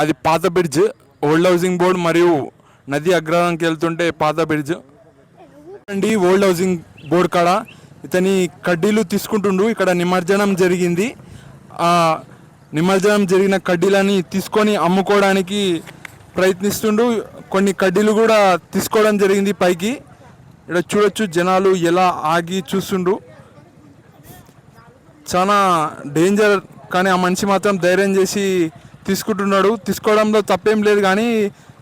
అది పాత bridge, old housing board మరియు నది అగ్రహారానికి వెళ్తుంటే పాత బ్రిడ్జ్ అండి. ఓల్డ్ హౌసింగ్ బోర్డ్ కాడ ఇతని కడ్డీలు తీసుకుంటుండు. ఇక్కడ నిమజ్జనం జరిగింది. ఆ నిమజ్జనం జరిగిన కడ్డీలని తీసుకొని అమ్ముకోవడానికి ప్రయత్నిస్తుండు. కొన్ని కడ్డీలు కూడా తీసుకోవడం జరిగింది పైకి. ఇక్కడ చూడొచ్చు జనాలు ఎలా ఆగి చూస్తుండ్రు. చాలా డేంజర్, కానీ ఆ మనిషి మాత్రం ధైర్యం చేసి తీసుకుంటున్నాడు. తీసుకోవడంలో తప్పేం లేదు, కానీ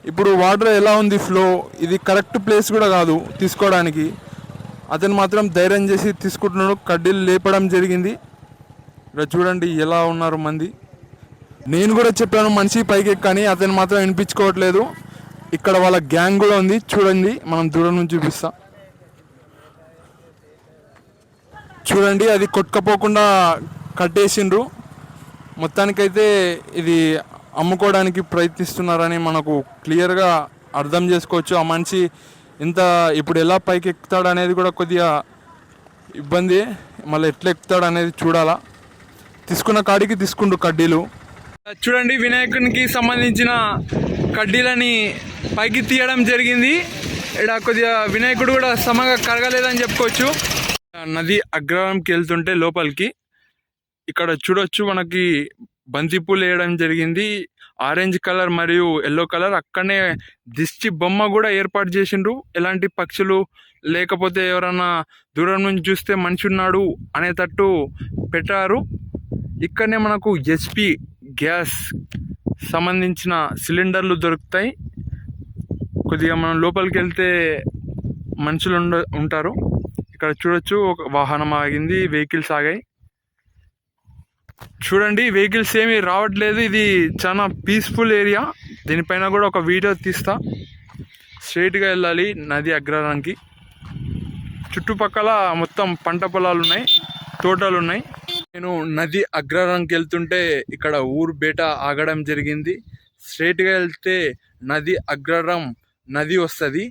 ఇప్పుడు వాటర్ ఎలా ఉంది ఫ్లో, ఇది కరెక్ట్ ప్లేస్ కూడా కాదు తీసుకోవడానికి. అతను మాత్రం ధైర్యం చేసి తీసుకుంటున్నాడు. కడ్డీలు లేపడం జరిగింది. ఇక్కడ చూడండి ఎలా ఉన్నారు మంది. నేను కూడా చెప్పాను మనిషి పైకి ఎక్కని, అతను మాత్రం వినిపించుకోవట్లేదు. ఇక్కడ వాళ్ళ గ్యాంగ్ కూడా ఉంది చూడండి, మనం దూరం నుంచి చూపిస్తా. చూడండి అది కొట్టుకపోకుండా కట్టేసిండ్రు. మొత్తానికైతే ఇది అమ్ముకోవడానికి ప్రయత్నిస్తున్నారని మనకు క్లియర్గా అర్థం చేసుకోవచ్చు. ఆ మనిషి ఇంత ఇప్పుడు ఎలా పైకి ఎక్కుతాడు అనేది కూడా కొద్దిగా ఇబ్బంది. మళ్ళీ ఎట్లా ఎక్కుతాడు అనేది చూడాలా. తీసుకున్న కాడికి తీసుకుండు కడ్డీలు. చూడండి వినాయకునికి సంబంధించిన కడ్డీలని పైకి తీయడం జరిగింది. ఇక్కడ కొద్దిగా వినాయకుడు కూడా సమగా కరగలేదని చెప్పుకోవచ్చు. నది అగ్రహారంకి వెళ్తుంటే లోపలికి ఇక్కడ చూడొచ్చు మనకి బంతిపూలు వేయడం జరిగింది. ఆరెంజ్ కలర్ మరియు ఎల్లో కలర్. అక్కడనే దిష్టి బొమ్మ కూడా ఏర్పాటు చేసిండ్రు. ఎలాంటి పక్షులు లేకపోతే ఎవరన్నా దూరం నుంచి చూస్తే మనిషి ఉన్నాడు అనేటట్టు పెట్టారు. ఇక్కడనే మనకు హెచ్పి గ్యాస్ సంబంధించిన సిలిండర్లు దొరుకుతాయి. కొద్దిగా మనం లోపలికి వెళ్తే మనుషులు ఉంటారు. ఇక్కడ చూడొచ్చు ఒక వాహనం ఆగింది, వెహికల్స్ ఆగాయి. చూడండి వెహికల్స్ ఏమి రావట్లేదు. ఇది చాలా పీస్ఫుల్ ఏరియా. దీనిపైన కూడా ఒక వీడియో తీస్తా. స్ట్రైట్గా వెళ్ళాలి నది అగ్రహారానికి. చుట్టుపక్కల మొత్తం పంట పొలాలు ఉన్నాయి, తోటలు ఉన్నాయి. నేను నది అగ్రహారానికి వెళ్తుంటే ఇక్కడ ఊరు బేట ఆగడం జరిగింది. స్ట్రైట్గా వెళ్తే నది అగ్రహారం నది వస్తుంది.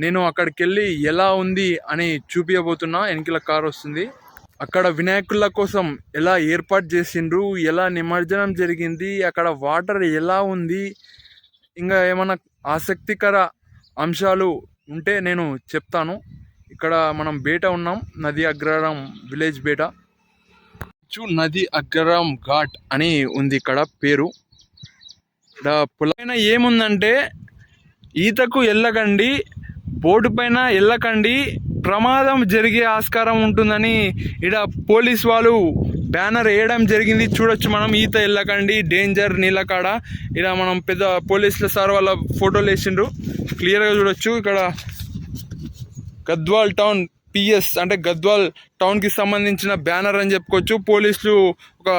నేను అక్కడికి వెళ్ళి ఎలా ఉంది అని చూపించబోతున్నా. వెనకల కారు వస్తుంది. అక్కడ వినాయకుల కోసం ఎలా ఏర్పాటు చేసిండ్రు, ఎలా నిమజ్జనం జరిగింది, అక్కడ వాటర్ ఎలా ఉంది, ఇంకా ఏమైనా ఆసక్తికర అంశాలు ఉంటే నేను చెప్తాను. ఇక్కడ మనం బేట ఉన్నాం, నది అగ్రహారం విలేజ్ బేట. నది అగ్రహారం ఘాట్ అని ఉంది ఇక్కడ పేరు. ఇక్కడ పొలైన ఏముందంటే ఈతకు వెళ్ళకండి, బోర్డు పైన వెళ్ళకండి, ప్రమాదం జరిగే ఆస్కారం ఉంటుందని ఇక్కడ పోలీస్ వాళ్ళు బ్యానర్ వేయడం జరిగింది. చూడొచ్చు మనం, ఈత వెళ్ళకండి, డేంజర్ నీళ్ళకాడ. ఇక్కడ మనం పెద్ద పోలీసుల సార్ వాళ్ళ ఫోటోలు వేసిండ్రు, క్లియర్గా చూడొచ్చు. ఇక్కడ గద్వాల్ టౌన్ పిఎస్ అంటే గద్వాల్ టౌన్కి సంబంధించిన బ్యానర్ అని చెప్పుకోవచ్చు. పోలీసులు ఒక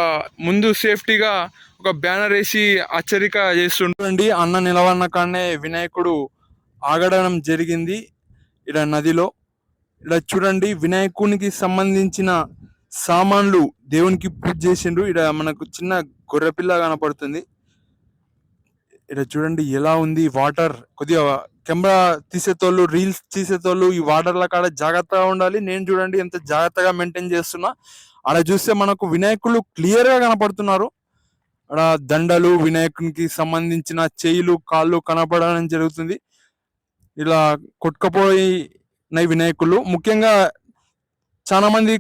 ముందు సేఫ్టీగా ఒక బ్యానర్ వేసి హెచ్చరిక చేస్తుండీ. అన్న నిలవన్న కాడనే వినాయకుడు ఆగడం జరిగింది ఇక్కడ నదిలో. ఇక్కడ చూడండి వినాయకునికి సంబంధించిన సామాన్లు దేవునికి పూజ చేసిండ్రు. ఇక్కడ మనకు చిన్న గొర్రెపిల్ల కనపడుతుంది. ఇక్కడ చూడండి ఎలా ఉంది వాటర్. కొద్దిగా కెమెరా తీసేతోళ్ళు, రీల్స్ తీసేతోళ్ళు ఈ వాటర్ల కాడ జాగ్రత్తగా ఉండాలి. నేను చూడండి ఎంత జాగ్రత్తగా మెయింటైన్ చేస్తున్నా. అక్కడ చూస్తే మనకు వినాయకులు క్లియర్గా కనపడుతున్నారు. అక్కడ దండలు, వినాయకునికి సంబంధించిన చేయిలు, కాళ్ళు కనపడడం జరుగుతుంది. ఇలా కొట్టుకపోయిన వినాయకులు ముఖ్యంగా చాలా మంది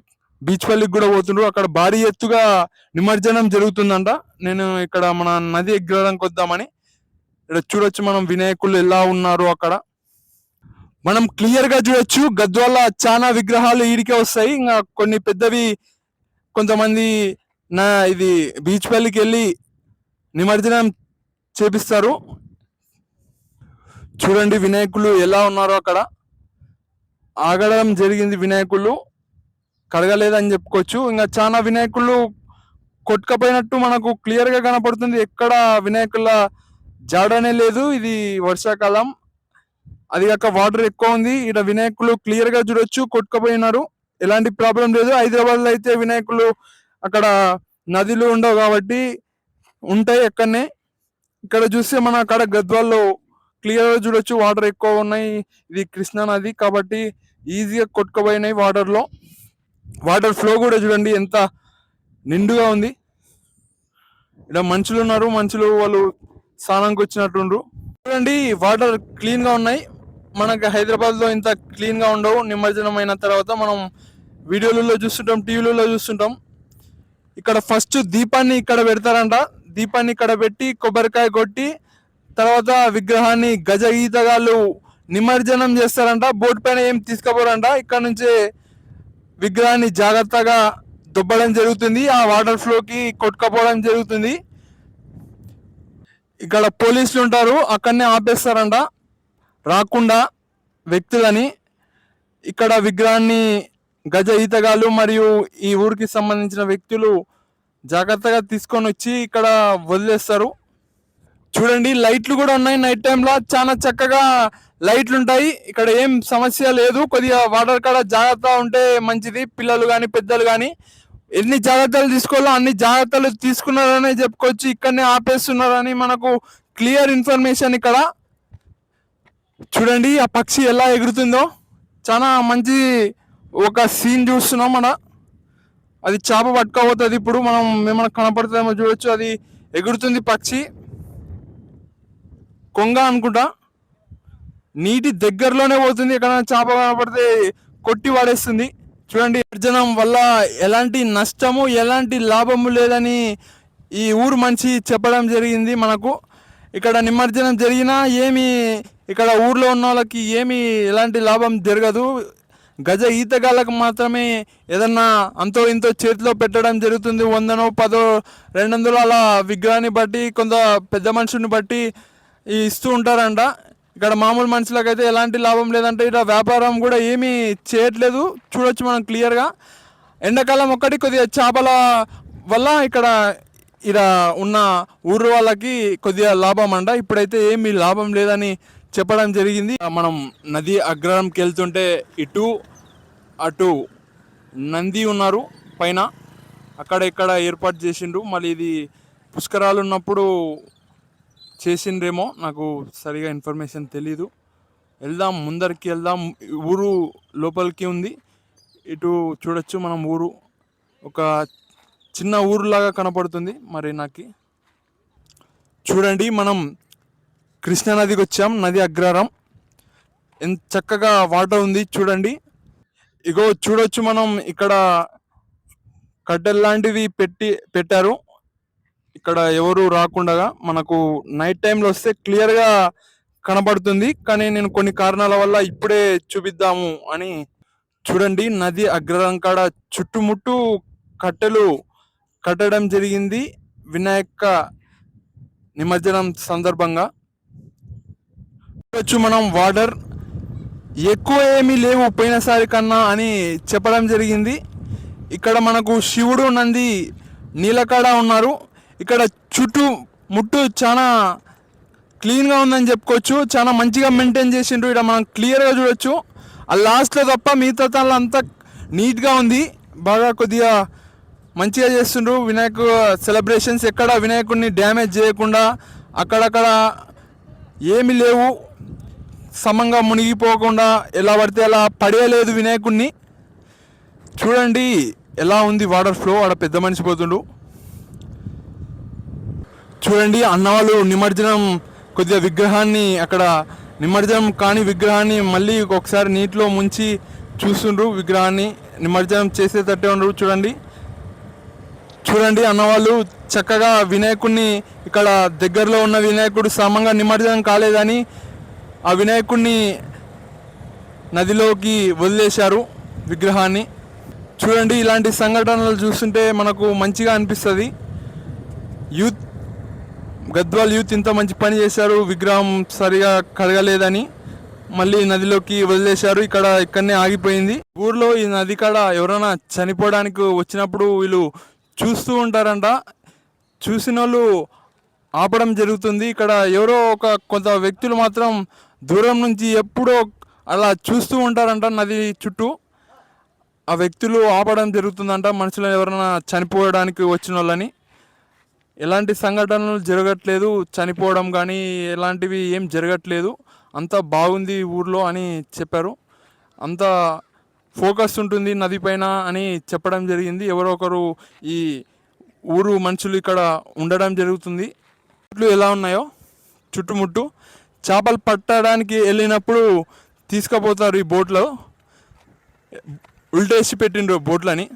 బీచ్ పల్లికి కూడా పోతుండ్రు. అక్కడ భారీ ఎత్తుగా నిమజ్జనం జరుగుతుందంట. నేను ఇక్కడ మన నది ఎగ్గడానికి వద్దామని ఇక్కడ చూడొచ్చు మనం వినాయకులు ఎలా ఉన్నారు. అక్కడ మనం క్లియర్ గా చూడొచ్చు. గద్వాల చాలా విగ్రహాలు ఈడికే వస్తాయి. ఇంకా కొన్ని పెద్దవి కొంతమంది ఇది బీచ్ పల్లికి వెళ్ళి నిమజ్జనం చేపిస్తారు. చూడండి వినాయకులు ఎలా ఉన్నారో. అక్కడ ఆగడం జరిగింది, వినాయకులు కడగలేదని చెప్పుకోవచ్చు. ఇంకా చాలా వినాయకులు కొట్టుకపోయినట్టు మనకు క్లియర్ గా కనపడుతుంది. ఎక్కడ వినాయకుల జాడనే లేదు. ఇది వర్షాకాలం, అది కాక వాటర్ ఎక్కువ ఉంది. ఇక్కడ వినాయకులు క్లియర్ గా చూడొచ్చు, కొట్టుకపోయినారు. ఎలాంటి ప్రాబ్లం లేదు. హైదరాబాద్ లో అయితే వినాయకులు అక్కడ నదులు ఉండవు కాబట్టి ఉంటాయి ఎక్కడనే. ఇక్కడ చూస్తే మన అక్కడ గద్వాల్లో క్లియర్ గా చూడొచ్చు, వాటర్ ఎక్కువ ఉన్నాయి. ఇది కృష్ణా నది కాబట్టి ఈజీగా కొట్టుకుపోయినాయి వాటర్ లో. వాటర్ ఫ్లో కూడా చూడండి ఎంత నిండుగా ఉంది. ఇక్కడ మనుషులు ఉన్నారు. మనుషులు వాళ్ళు స్నానంకి వచ్చినట్టుండ్రు. చూడండి వాటర్ క్లీన్ గా ఉన్నాయి. మనకి హైదరాబాద్ లో ఇంత క్లీన్ గా ఉండవు. నిమజ్జనం అయిన తర్వాత మనం వీడియోలలో చూస్తుంటాం, టీవీలలో చూస్తుంటాం. ఇక్కడ ఫస్ట్ దీపాన్ని ఇక్కడ పెడతారంట. దీపాన్ని ఇక్కడ పెట్టి కొబ్బరికాయ కొట్టి తర్వాత విగ్రహాన్ని గజ ఈతగాళ్ళు నిమజ్జనం చేస్తారంట. బోట్ పైన ఏం తీసుకుపోరంట. ఇక్కడ నుంచే విగ్రహాన్ని జాగ్రత్తగా దుబ్బడం జరుగుతుంది. ఆ వాటర్ ఫ్లోకి కొట్టుకపోవడం జరుగుతుంది. ఇక్కడ పోలీసులు ఉంటారు, అక్కడనే ఆపేస్తారంట రాకుండా వ్యక్తులని. ఇక్కడ విగ్రహాన్ని గజ ఈతగాళ్ళు మరియు ఈ ఊరికి సంబంధించిన వ్యక్తులు జాగ్రత్తగా తీసుకొని వచ్చి ఇక్కడ వదిలేస్తారు. చూడండి లైట్లు కూడా ఉన్నాయి. నైట్ టైంలో చాలా చక్కగా లైట్లు ఉంటాయి. ఇక్కడ ఏం సమస్య లేదు. కొద్దిగా వాటర్ కాడ జాగ్రత్త ఉంటే మంచిది. పిల్లలు కానీ పెద్దలు కానీ ఎన్ని జాగ్రత్తలు తీసుకోవాలో అన్ని జాగ్రత్తలు తీసుకున్నారనే చెప్పుకోవచ్చు. ఇక్కడనే ఆపేస్తున్నారని మనకు క్లియర్ ఇన్ఫర్మేషన్. ఇక్కడ చూడండి ఆ పక్షి ఎలా ఎగురుతుందో, చాలా మంచి ఒక సీన్ చూస్తున్నాం. అది చేప పట్టుకోబోతుంది. ఇప్పుడు మనం ఏమైనా కనపడుతుందేమో చూడొచ్చు. అది ఎగురుతుంది పక్షి, కొంగ అనుకుంటా. నీటి దగ్గరలోనే పోతుంది. ఎక్కడైనా చేప కనపడితే కొట్టి వాడేస్తుంది. చూడండి నిమజ్జనం వల్ల ఎలాంటి నష్టము ఎలాంటి లాభము లేదని ఈ ఊరు మనిషి చెప్పడం జరిగింది మనకు. ఇక్కడ నిమజ్జనం జరిగినా ఏమి ఇక్కడ ఊర్లో ఉన్న వాళ్ళకి ఏమి ఎలాంటి లాభం జరగదు. గజ ఈతగాళ్ళకు మాత్రమే ఏదన్నా అంతో ఇంతో చేతిలో పెట్టడం జరుగుతుంది. 100, 10, 200 అలా విగ్రహాన్ని బట్టి కొంత పెద్ద మనుషుని బట్టి ఇస్తూ ఉంటారంట. ఇక్కడ మామూలు మనుషులకైతే ఎలాంటి లాభం లేదంటే ఇక్కడ వ్యాపారం కూడా ఏమీ చేయట్లేదు. చూడొచ్చు మనం క్లియర్గా. ఎండాకాలం ఒక్కటి కొద్దిగా చేపల వల్ల ఇక్కడ ఉన్న ఊరు వాళ్ళకి కొద్దిగా లాభం అంట. ఇప్పుడైతే ఏమీ లాభం లేదని చెప్పడం జరిగింది. మనం నది అగ్రహారంకి వెళ్తుంటే ఇటు అటు నంది ఉన్నారు పైన, అక్కడ ఇక్కడ ఏర్పాటు చేసిండ్రు. మళ్ళీ ఇది పుష్కరాలు ఉన్నప్పుడు చేసిండ్రేమో, నాకు సరిగా ఇన్ఫర్మేషన్ తెలీదు. వెళ్దాం, ముందరికి వెళ్దాం. ఊరు లోపలికి ఉంది. ఇటు చూడొచ్చు మనం ఊరు, ఒక చిన్న ఊరులాగా కనపడుతుంది. మరి నాకు చూడండి మనం కృష్ణా నదికి వచ్చాం. నది అగ్రహారం ఎంత చక్కగా వాటర్ ఉంది చూడండి. ఇగో చూడొచ్చు మనం ఇక్కడ కట్టెలు లాంటివి పెట్టారు. ఇక్కడ ఎవరు రాకుండా మనకు నైట్ టైంలో వస్తే క్లియర్గా కనబడుతుంది. కానీ నేను కొన్ని కారణాల వల్ల ఇప్పుడే చూపిద్దాము అని. చూడండి నది అగ్రహారం కాడ చుట్టుముట్టు కట్టెలు కట్టడం జరిగింది వినాయక నిమజ్జనం సందర్భంగా. చూడొచ్చు మనం వాటర్ ఎక్కువ ఏమీ లేవు పోయినసారి కన్నా అని చెప్పడం జరిగింది. ఇక్కడ మనకు శివుడు నంది నీలకాడ ఉన్నారు. ఇక్కడ చుట్టూ ముట్టు చాలా క్లీన్గా ఉందని చెప్పుకోవచ్చు. చాలా మంచిగా మెయింటైన్ చేసిండ్రు. ఇక్కడ మనం క్లియర్గా చూడొచ్చు. ఆ లాస్ట్లో తప్ప మిగతా అంతా నీట్గా ఉంది. బాగా కొద్దిగా మంచిగా చేస్తుండ్రు వినాయక సెలబ్రేషన్స్. ఎక్కడ వినాయకుడిని డ్యామేజ్ చేయకుండా అక్కడక్కడ ఏమీ లేవు, సమంగా మునిగిపోకుండా ఎలా పడితే అలా పడేయలేదు వినాయకుడిని. చూడండి ఎలా ఉంది వాటర్ ఫ్లో. ఆడ పెద్ద మనిషి పోతుండు. చూడండి అన్నవాళ్ళు నిమజ్జనం కొద్దిగా విగ్రహాన్ని, అక్కడ నిమజ్జనం కాని విగ్రహాన్ని మళ్ళీ ఒకసారి నీటిలో ముంచి చూస్తుండ్రు. విగ్రహాన్ని నిమజ్జనం చేసేటట్టే ఉండరు. చూడండి అన్నవాళ్ళు చక్కగా వినాయకుడిని, ఇక్కడ దగ్గరలో ఉన్న వినాయకుడు సమంగా నిమజ్జనం కాలేదని ఆ వినాయకుడిని నదిలోకి వదిలేశారు విగ్రహాన్ని. చూడండి ఇలాంటి సంఘటనలు చూస్తుంటే మనకు మంచిగా అనిపిస్తుంది. గద్వాల్ యూత్ ఇంత మంచి పని చేశారు. విగ్రహం సరిగా కడగలేదని మళ్ళీ నదిలోకి వదిలేశారు. ఇక్కడనే ఆగిపోయింది. ఊర్లో ఈ నది కాడ ఎవరైనా చనిపోవడానికి వచ్చినప్పుడు వీళ్ళు చూస్తూ ఉంటారంట. చూసిన వాళ్ళు ఆపడం జరుగుతుంది. ఇక్కడ ఎవరో కొంత వ్యక్తులు మాత్రం దూరం నుంచి ఎప్పుడో అలా చూస్తూ ఉంటారంట నది చుట్టూ. ఆ వ్యక్తులు ఆపడం జరుగుతుందంట మనుషులు ఎవరైనా చనిపోవడానికి వచ్చిన వాళ్ళని. ఎలాంటి సంఘటనలు జరగట్లేదు, చనిపోవడం కానీ ఎలాంటివి ఏం జరగట్లేదు. అంతా బాగుంది ఊర్లో అని చెప్పారు. అంతా ఫోకస్ ఉంటుంది నది పైన అని చెప్పడం జరిగింది. ఎవరో ఒకరు ఈ ఊరు మనుషులు ఇక్కడ ఉండడం జరుగుతుంది. ఎలా ఉన్నాయో చుట్టుముట్టు. చేపలు పట్టడానికి వెళ్ళినప్పుడు తీసుకుపోతారు ఈ బోట్లో, ఉల్టేసి పెట్టిండ్రు బోట్లని.